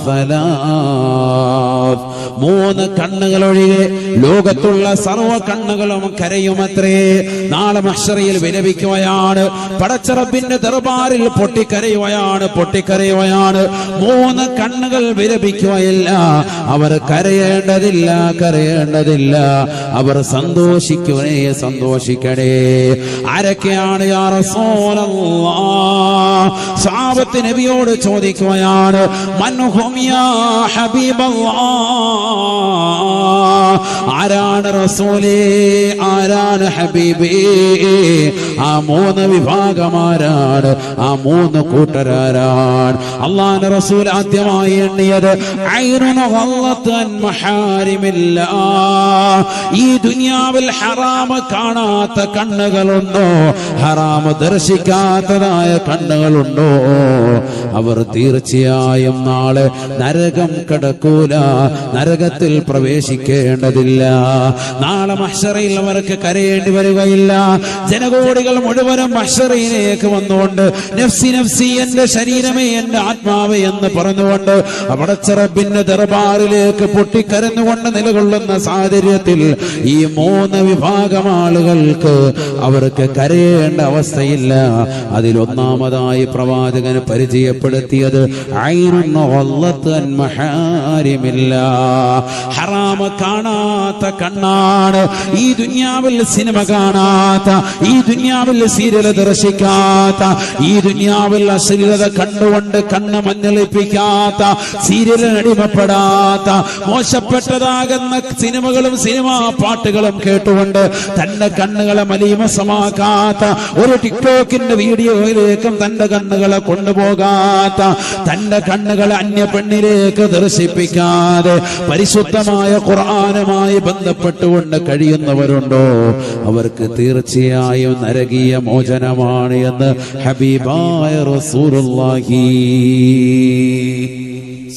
സലാസ്. 3 കണ്ണുകളൊഴികെ ലോകത്തുള്ള സർവ്വ കണ്ണുകളും കരയുമത്രേ. നാളെ മഹ്ശറയിൽ വിലപിക്കുകയാണ്, പടച്ചറബിന്റെ ദർബാറിൽ പൊട്ടിക്കരയുകയാണ്. 3 കണ്ണുകൾ വിലപിക്കുകയില്ല, അവർ കരയേണ്ടതില്ല, അവർ സന്തോഷിക്കണേ. ആരൊക്കെയാണ് യാ റസൂലല്ലാഹ്? സഹാബത്ത് നബിയോട് ചോദിക്കുകയാണ്, മൻഹും യാ ഹബീബല്ലാഹ്? ആരാണ് റസൂലേ, ആരാണ് ഹബീബേ? ആ 3 വിഭാഗമാരാണ്, ആ 3 കൂട്ടരാരാണ്? അല്ലാഹുവിന്റെ റസൂൽ ആദ്യമായി എണ്ണിയത് ഐനുൻ ഗല്ലത്ത് അൻ മഹാരിമില്ലാഹ്. ഈ ദുനിയാവിൽ ഹറാമ് കാണാത്ത കണ്ണുകളുണ്ടോ, ഹറാമ് ദർശിക്കാത്തതായ കണ്ണുകളുണ്ടോ, അവർ തീർച്ചയായും നാളെ നരകം കടക്കൂല, നരകത്തിൽ പ്രവേശിക്കേണ്ടതില്ല. നാളെ മഹ്ശറയിൽ അവർക്ക് കരയേണ്ടി വരികയില്ല. ജനകോടികൾ മുഴുവനും മഹ്ശറയിലേക്ക് വന്നുകൊണ്ട് നഫ്സി നഫ്സി, എന്റെ ശരീരമേ, എന്റെ ആത്മാവേ എന്ന് പറഞ്ഞുകൊണ്ട് പടച്ചറബിന്റെ ദർബാറിലേക്ക് പൊട്ടിക്കരഞ്ഞുകൊണ്ട് നിലകൊള്ളുന്ന സാഹചര്യത്തിൽ ഈ 3 വിഭാഗം ആളുകൾക്ക് അവർക്ക് കരയേണ്ട അവസ്ഥയില്ല. അതിലൊന്നാമതായി പ്രവാചകന് പരിചയപ്പെടുത്തിയത് ഐനുൻ ഗല്ലത്ത് അൻ മഹാരിമില്ലാഹ്. ഹറാമ് കാണാത്ത കണ്ണാണ്. ഈ ദുനിയാവിൽ സിനിമ കാണാത്ത, ഈ ദുനിയാവിൽ സീരിയൽ ദർശിക്കാത്ത, ഈ ദുനിയാവിൽ അശ്ലീലത കണ്ടുകൊണ്ട് കണ്ണ് മഞ്ഞളിപ്പിക്കാത്ത, സീരിയലിന് അടിമപ്പെടാത്ത, മോശപ്പെട്ടതാകുന്ന സിനിമകളും സിനിമാ പാട്ടുകളും കേട്ടുകൊണ്ട് തന്റെ കണ്ണുകളെ മലീമസമാക്കാത്ത, ഒരു ടിക്ടോക്കിന്റെ വീഡിയോയിലേക്കും തന്റെ കണ്ണുകളെ കൊണ്ടുപോകാത്ത, തന്റെ കണ്ണുകളെ അന്യ പെണ്ണിലേക്ക് ദർശിപ്പിക്കാതെ പരിശുദ്ധമായ ഖുർആനുമായി ബന്ധപ്പെട്ടുകൊണ്ട് കഴിയുന്നവരുണ്ടോ, അവർക്ക് തീർച്ചയായും നരകീയ മോചനമാണ് എന്ന് ഹബീബായ റസൂലുള്ളാഹി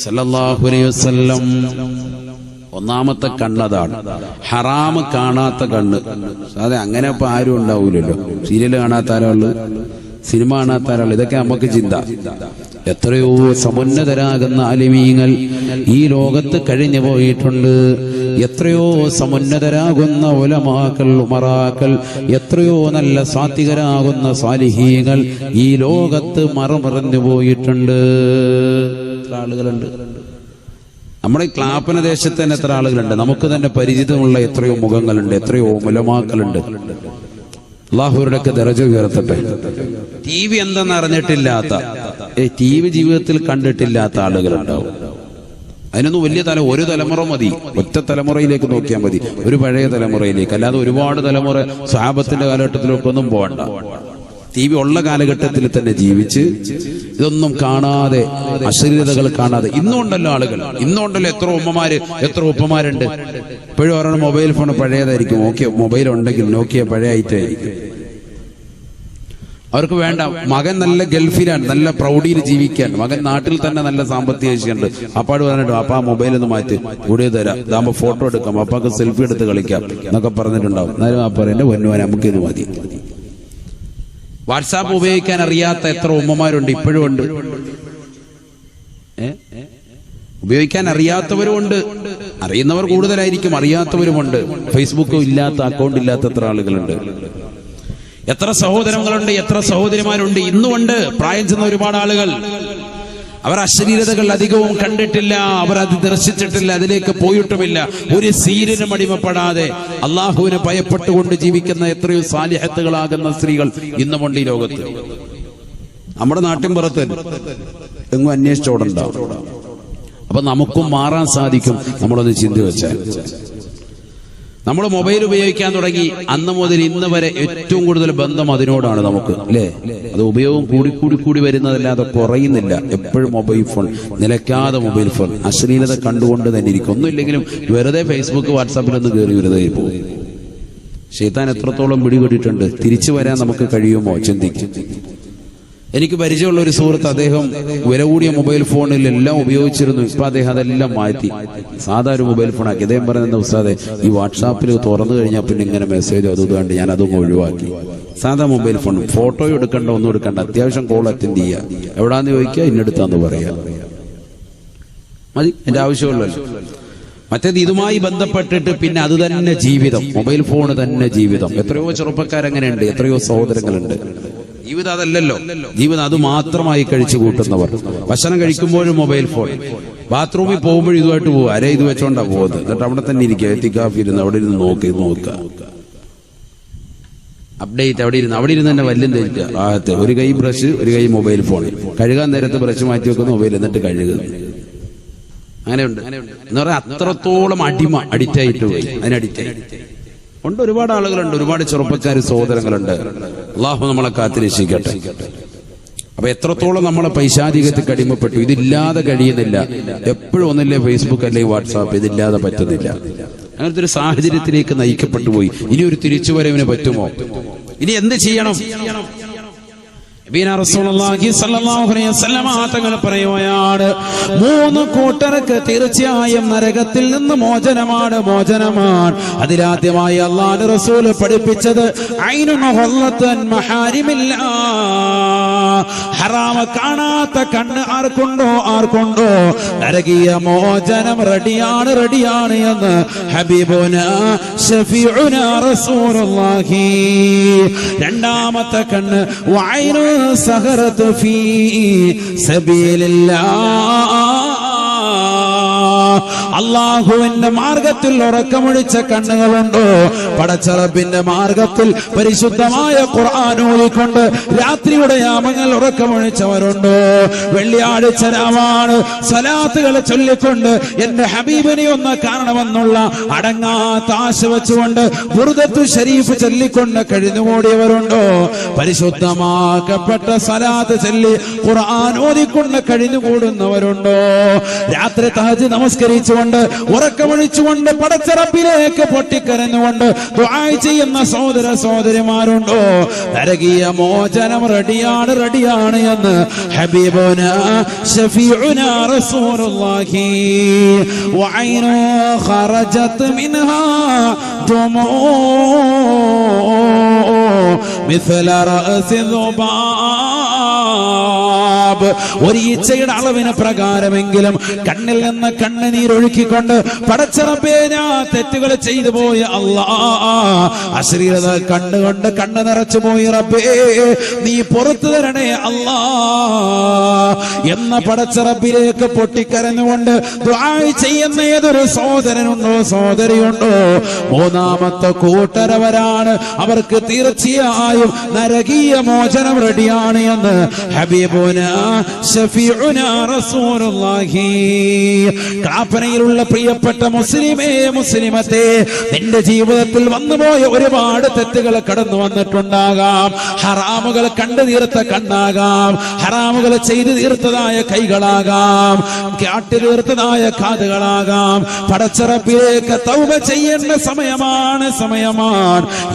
സല്ലല്ലാഹു അലൈഹി വസല്ലം. ഒന്നാമത്തെ കണ്ണതാണ്, ഹറാമ് കാണാത്ത കണ്ണ്. അതെ, അങ്ങനെ ഇപ്പൊ ആരും ഉണ്ടാവൂലല്ലോ. സീരിയൽ കാണാത്ത ആരാള്, സിനിമ കാണാത്ത ആരാള്, ഇതൊക്കെ നമുക്ക് ചിന്ത. എത്രയോ സമുന്നതരാകുന്ന ആലിമീങ്ങൾ ഈ ലോകത്ത് കഴിഞ്ഞു പോയിട്ടുണ്ട്. എത്രയോ സമുന്നതരാകുന്ന ഉലമാക്കൾ, ഉമറാക്കൾ, എത്രയോ നല്ല സാത്വികരാകുന്ന സാലിഹീങ്ങൾ ഈ ലോകത്ത് മറമറഞ്ഞു പോയിട്ടുണ്ട്. എത്ര ആളുകളുണ്ട് നമ്മുടെ ഈ ക്ലാപ്പന ദേശത്ത് തന്നെ, എത്ര ആളുകളുണ്ട്. നമുക്ക് തന്നെ പരിചിതമുള്ള എത്രയോ മുഖങ്ങളുണ്ട്, എത്രയോ ഉലമാക്കളുണ്ട്. അല്ലാഹുവിനൊക്കെ ദറജ ഉയർത്തട്ടെ. ടി വി എന്തെന്ന് അറിഞ്ഞിട്ടില്ലാത്ത, ടി വി ജീവിതത്തിൽ കണ്ടിട്ടില്ലാത്ത ആളുകളുണ്ടാവും. അതിനൊന്നും വലിയ ഒരു തലമുറ മതി, ഒറ്റ തലമുറയിലേക്ക് നോക്കിയാൽ മതി, ഒരു പഴയ തലമുറയിലേക്ക്. അല്ലാതെ ഒരുപാട് തലമുറ സ്വഹാബത്തിന്റെ കാലഘട്ടത്തിലൊക്കെ ഒന്നും പോകണ്ട. ടി വി ഉള്ള കാലഘട്ടത്തിൽ തന്നെ ജീവിച്ച് ഇതൊന്നും കാണാതെ, അശ്ലീലതകൾ കാണാതെ ഇന്നുണ്ടല്ലോ ആളുകൾ. ഇന്നുണ്ടല്ലോ എത്ര ഉമ്മമാര്, എത്ര ഉപ്പമാരുണ്ട്. ഇപ്പോഴും അവരുടെ മൊബൈൽ ഫോൺ പഴയതായിരിക്കും. ഓക്കെ, മൊബൈൽ ഉണ്ടെങ്കിൽ നോക്കിയ പഴയ ഐറ്റായിരിക്കും. അവർക്ക് വേണ്ട, മകൻ നല്ല ഗൾഫിലാണ്, നല്ല പ്രൗഢിയിൽ ജീവിക്കാൻ, മകൻ നാട്ടിൽ തന്നെ നല്ല സാമ്പത്തിക ശേഷിയുണ്ട്. അപ്പാട് പറഞ്ഞിട്ട് അപ്പാ മൊബൈൽ ഒന്ന് മാറ്റി കൂടിയ തരാം, ഇതാകുമ്പോ ഫോട്ടോ എടുക്കാം, അപ്പാക്ക് സെൽഫി എടുത്ത് കളിക്കാം എന്നൊക്കെ പറഞ്ഞിട്ടുണ്ടാവും. എന്നാലും അപ്പ എന്റെ പൊന്നുവാൻ നമുക്കിത് മതി. വാട്സാപ്പ് ഉപയോഗിക്കാൻ അറിയാത്ത എത്ര ഉമ്മമാരുണ്ട്, ഇപ്പോഴും ഉണ്ട്. ഉപയോഗിക്കാൻ അറിയാത്തവരുമുണ്ട്, അറിയുന്നവർ കൂടുതലായിരിക്കും, അറിയാത്തവരുമുണ്ട്. ഫേസ്ബുക്കും ഇല്ലാത്ത, അക്കൗണ്ട് ഇല്ലാത്ത എത്ര ആളുകളുണ്ട്. എത്ര സഹോദരങ്ങളുണ്ട്, എത്ര സഹോദരിമാരുണ്ട്. ഇന്നുമുണ്ട് പ്രായം ചെന്ന ഒരുപാട് ആളുകൾ. അവർ അശ്ലീലതകൾ അധികവും കണ്ടിട്ടില്ല, അവർ അത് ദർശിച്ചിട്ടില്ല, അതിലേക്ക് പോയിട്ടുമില്ല. ഒരു സീരിയലും അടിമപ്പെടാതെ അള്ളാഹുവിനെ ഭയപ്പെട്ടുകൊണ്ട് ജീവിക്കുന്ന എത്രയോ സാലിഹത്തുകളാകുന്ന സ്ത്രീകൾ ഇന്നുമുണ്ട് ഈ ലോകത്ത്. നമ്മുടെ നാട്ടിൻ പുറത്ത് എങ്ങും അന്വേഷിച്ചോടണ്ടാവും. അപ്പൊ നമുക്കും മാറാൻ സാധിക്കും നമ്മളൊന്ന് ചിന്തി വെച്ചാൽ. നമ്മൾ മൊബൈൽ ഉപയോഗിക്കാൻ തുടങ്ങി അന്ന് മുതൽ ഇന്ന് വരെ ഏറ്റവും കൂടുതൽ ബന്ധം അതിനോടാണ് നമുക്ക്, അല്ലേ? അത് ഉപയോഗം കൂടി വരുന്നതല്ലാതെ കുറയുന്നില്ല. എപ്പോഴും മൊബൈൽ ഫോൺ, നിലയ്ക്കാതെ മൊബൈൽ ഫോൺ, അശ്ലീലത കണ്ടുകൊണ്ട് തന്നെ ഇരിക്കും. ഒന്നുമില്ലെങ്കിലും വെറുതെ ഫേസ്ബുക്ക് വാട്സാപ്പിലൊന്നും കയറി വെറുതെ പോകും. ശൈത്താൻ എത്രത്തോളം പിടികൂടിയിട്ടുണ്ട്. തിരിച്ചു വരാൻ നമുക്ക് കഴിയുമോ ചിന്തിക്കും. എനിക്ക് പരിചയമുള്ള ഒരു സുഹൃത്ത്, അദ്ദേഹം വില കൂടിയ മൊബൈൽ ഫോണിൽ എല്ലാം ഉപയോഗിച്ചിരുന്നു. ഇപ്പൊ അദ്ദേഹം അതെല്ലാം മാറ്റി സാധാ ഒരു മൊബൈൽ ഫോൺ ആക്കി. അദ്ദേഹം പറയുന്നത്, ഉസ്താദേ, ഈ വാട്സാപ്പിൽ തുറന്നു കഴിഞ്ഞാൽ പിന്നെ ഇങ്ങനെ മെസ്സേജ് അത് കണ്ട് ഞാൻ അതൊന്നും ഒഴിവാക്കി. സാധാ മൊബൈൽ ഫോൺ, ഫോട്ടോ എടുക്കണ്ട, ഒന്നും എടുക്കണ്ട, അത്യാവശ്യം കോൾ അറ്റൻഡ് ചെയ്യുക, എവിടാന്ന് ചോദിക്കുക, ഇന്നെടുത്താന്ന് പറയാ മതി, എന്റെ ആവശ്യമുള്ളല്ലോ. മറ്റേത് ഇതുമായി ബന്ധപ്പെട്ടിട്ട് പിന്നെ അത് തന്നെ ജീവിതം, മൊബൈൽ ഫോൺ തന്നെ ജീവിതം. എത്രയോ ചെറുപ്പക്കാരങ്ങനെയുണ്ട്, എത്രയോ സഹോദരങ്ങളുണ്ട്. ജീവിതം അതല്ലല്ലോ, ജീവിതം അത് മാത്രമായി കഴിച്ചു കൂട്ടുന്നവർ. ഭക്ഷണം കഴിക്കുമ്പോഴും മൊബൈൽ ഫോൺ, ബാത്റൂമിൽ പോകുമ്പോഴും ഇതുമായിട്ട് പോകും. അരെ ഇത് വെച്ചോണ്ടാ പോകുന്നത്. എന്നിട്ട് അവിടെ തന്നെ ഇരിക്കുക, എത്തിക്കാഫി ഇരുന്ന് അവിടെ ഇരുന്ന് നോക്കുക, അപ്ഡേറ്റ് അവിടെ ഇരുന്ന് തന്നെ വല്യം തേക്കുക. ആകത്ത് ഒരു കൈ ബ്രഷ്, ഒരു കൈ മൊബൈൽ ഫോൺ. കഴുകാൻ നേരത്ത് ബ്രഷ് മാറ്റി വെക്കുന്ന മൊബൈൽ, എന്നിട്ട് കഴുകുന്നു. അങ്ങനെയുണ്ട് എന്ന് പറയാൻ അത്രത്തോളം അഡിക്റ്റായിട്ട് പോയി, അതിനഡിക്റ്റായി ഉണ്ട്. ഒരുപാട് ആളുകളുണ്ട്, ഒരുപാട് ചെറുപ്പക്കാർ സഹോദരങ്ങളുണ്ട്. അള്ളാഹു നമ്മളെ കാത്തിരക്ഷിക്കട്ടെ. അപ്പൊ എത്രത്തോളം നമ്മളെ പൈശാചികത്തിൽ അടിമപ്പെട്ടു. ഇതില്ലാതെ കഴിയുന്നില്ല. എപ്പോഴും ഒന്നില്ലേ ഫേസ്ബുക്ക് അല്ലെങ്കിൽ വാട്സാപ്പ്, ഇതില്ലാതെ പറ്റുന്നില്ല. അങ്ങനത്തെ ഒരു സാഹചര്യത്തിലേക്ക് നയിക്കപ്പെട്ടു പോയി. ഇനി ഒരു തിരിച്ചുവരവിന് പറ്റുമോ? ഇനി എന്ത് ചെയ്യണം? തങ്ങൾ പറയുകയാണ്, 3 കൂട്ടർക്ക് തീർച്ചയായും നരകത്തിൽ നിന്ന് മോചനമാണ്. അതിലാദ്യമായി അല്ലാഹുവിന്റെ റസൂൽ പഠിപ്പിച്ചത് ഹറാമ കാണാത്ത കണ്ണ് ആർക്കുണ്ടോ നരകീയ മോചനം റെഡിയാണ് എന്ന് ഹബീബുനാ ശഫീഉനാ റസൂലുള്ളാഹി. രണ്ടാമത്തെ കണ്ണ് വഅയ്നു സഹറത്ത് ഫീ സബീലില്ലാഹ്, അള്ളാഹുവിന്റെ മാർഗത്തിൽ ഉറക്കമൊഴിച്ച കണ്ണുകളുണ്ടോ? പടച്ചറബിന്റെ മാർഗത്തിൽ പരിശുദ്ധമായ ഖുർആൻ ഓതിക്കൊണ്ട് രാത്രിയുടെ യാമങ്ങൾ ഉറക്കമൊഴിച്ചവരുണ്ടോ? വെള്ളിയാഴ്ച രാവാണ്, സലാത്തുകൾ ചൊല്ലിക്കൊണ്ട് എന്റെ ഹബീബിനെ ഒന്ന് കാണണമെന്നുള്ള അടങ്ങാത്ത ആശ വെച്ചുകൊണ്ട് ബുർദത്തു ശരീഫ് ചൊല്ലിക്കൊണ്ട് കഴിഞ്ഞുകൂടിയവരുണ്ടോ? പരിശുദ്ധമാക്കപ്പെട്ട സലാത്ത് ചൊല്ലി ഖുർആൻ ഓതിക്കൊണ്ട് കഴിഞ്ഞുകൂടുന്നവരുണ്ടോ? രാത്രി തഹജ്ജുദ് നമസ്കരിച്ചുകൊണ്ട് ഉറക്കമൊഴിച്ചുകൊണ്ട് പടച്ചറബിലേക്ക് പൊട്ടിക്കരഞ്ഞുകൊണ്ട് ദുആ ചെയ്യുന്ന സഹോദരന്മാരുണ്ടോ? നരകീയ മോചനം റെഡിയാണ് എന്ന് ഹബീബുനാ ശഫീഉനാ റസൂലുള്ളാഹി. വഅയ്നു ഖറജത് മിൻഹാ ദുമൂ മിസ്ല റഅസി ദുബാബ്, ഒരു ഈച്ചയുടെ അളവിന് പ്രകാരമെങ്കിലും കണ്ണിൽ നിന്ന് കണ്ണുനീരൊഴുക്കിക്കൊണ്ട് പടച്ചറബേ ഞാൻ തെറ്റുകൾ ചെയ്തു പോയി അല്ലാ, അശ്ലീലത കണ്ണുകൊണ്ട് കണ്ണ് നിറച്ചു പോയി റബ്ബേ, നീ പുറത്തു തരണേ അല്ലാ എന്ന പടച്ചറബിലേക്ക് പൊട്ടിക്കരഞ്ഞുകൊണ്ട് ദുആ ചെയ്യുന്ന ഏതൊരു സഹോദരനുണ്ടോ സഹോദരിയുണ്ടോ? മൂന്നാമത്തെ കൂട്ടരവരാണ്, അവർക്ക് തീർച്ചയായും നരകീയ മോചനം റെഡിയാണ് എന്ന് ഹബീബുനാ ശഫീഉനാ റസൂലുള്ളാഹി. കാപ്പനയിലുള്ള പ്രിയപ്പെട്ട മുസ്ലിമേ മുസ്ലിമത്തെ, നിന്റെ ജീവിതത്തിൽ വന്നുപോയ ഒരുപാട് തെറ്റുകൾ കടന്നു വന്നിട്ടുണ്ടാകാം. ഹറാമുകൾ കണ്ടു തീർത്ത കണ്ണാകാം, ഹറാമുകൾ ചെയ്തു തീർത്തതായ കൈകളാകാം, കാട്ടി തീർത്തതായ കാതുകളാകാം. പടച്ചറബിലേക്ക് തൗബ ചെയ്യേണ്ട സമയമാണ്.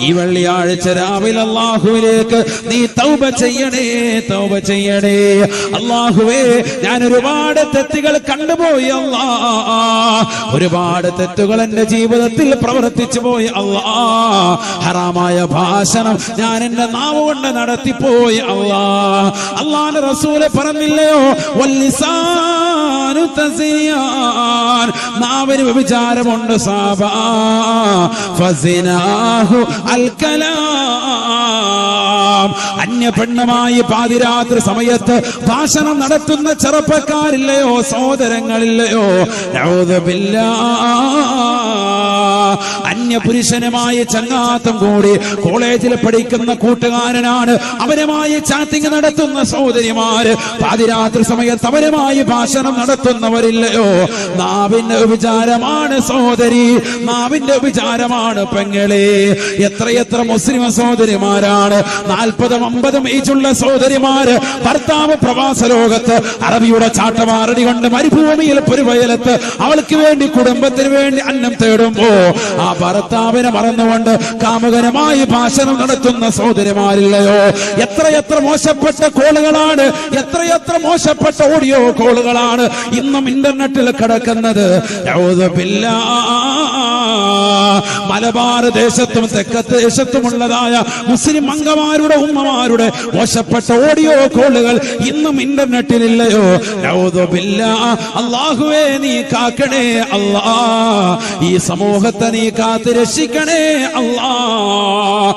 ഈ വെള്ളിയാഴ്ച രാവിലെ അല്ലാഹുവിലേക്ക് നീ തൗബ ചെയ്യണേ. അല്ലാഹുവേ, ഞാൻ ഒരുപാട് തെറ്റുകൾ കണ്ടുപോയി അല്ലാ, ഒരുപാട് തെറ്റുകൾ എന്റെ ജീവിതത്തിൽ പ്രവർത്തിച്ചു പോയി അല്ലാ, ഹറാമായ ഭാഷണം ഞാൻ എന്റെ നാവ് കൊണ്ട് നടത്തിപ്പോയി അല്ലാ. അല്ലാഹുവിന്റെ റസൂൽ പറഞ്ഞില്ലയോ, വല്ലിസാൻ തസിയാൻ, നാവിന് വ്യഭിചാരമുണ്ട് സാബ, ഫസിനാഹു അൽ കലാം. അന്യ പെണ്ണുമായി പാതിരാത്രി സമയത്ത് ഭാഷണം നടത്തുന്ന ചെറുപ്പക്കാരില്ലയോ, സഹോദരങ്ങളില്ലയോ? നഊദു ബില്ലാഹ്. അന്യ പുരുഷനുമായി ചങ്ങാത്തം കൂടി കോളേജിൽ പഠിക്കുന്ന കൂട്ടുകാരനാണ്, അവരുമായി ചാറ്റിംഗ് നടത്തുന്ന സഹോദരിമാര്, പാതിരാത്രി സമയത്ത് അവരുമായി ഭാഷണം നടത്തുന്നവരില്ലയോ? നാവിന്റെ വിചാരമാണ് സഹോദരി, നാവിന്റെ വിചാരമാണ് പെങ്ങളെ. എത്രയെത്ര മുസ്ലിം സഹോദരിമാരാണ് 40-50 ഏജുള്ള സഹോദരിമാര്, ഭർത്താവ് പ്രവാസ ലോകത്ത് അറബിയുടെ ചാട്ടവാറടി കൊണ്ട് മരുഭൂമിയിൽ പെരുവയലത്ത് അവൾക്ക് വേണ്ടി കുടുംബത്തിന് വേണ്ടി അന്നം തേടുമ്പോ ആ ഭർത്താവിനെ മറന്നുകൊണ്ട് കാമുകനുമായി ഭാഷണം നടത്തുന്ന സഹോദരിമാരില്ലയോ? എത്രയെത്ര മോശപ്പെട്ട കോളുകളാണ്, എത്രയെത്ര മോശപ്പെട്ട ഓഡിയോ കോളുകളാണ് ഇന്നും ഇന്റർനെറ്റിൽ കിടക്കുന്നത്. നഊദു ബില്ലാഹ്. മലബാർ ദേശത്തും തെക്കത്ത് ദേശത്തുമുള്ളതായ മുസ്ലിം അംഗമാരുടെ ഉമ്മമാരുടെ മോശപ്പെട്ട ഓഡിയോ കോളുകൾ ഇന്നും ഇന്റർനെറ്റിലില്ലയോ? നഊദു ബില്ലാഹ്. അല്ലാഹുവേ നീ കാക്കണേ അല്ലാഹ്, ഈ സമൂഹത്തെ നീ കാത്ത് രക്ഷിക്കണേ അല്ലാഹ്.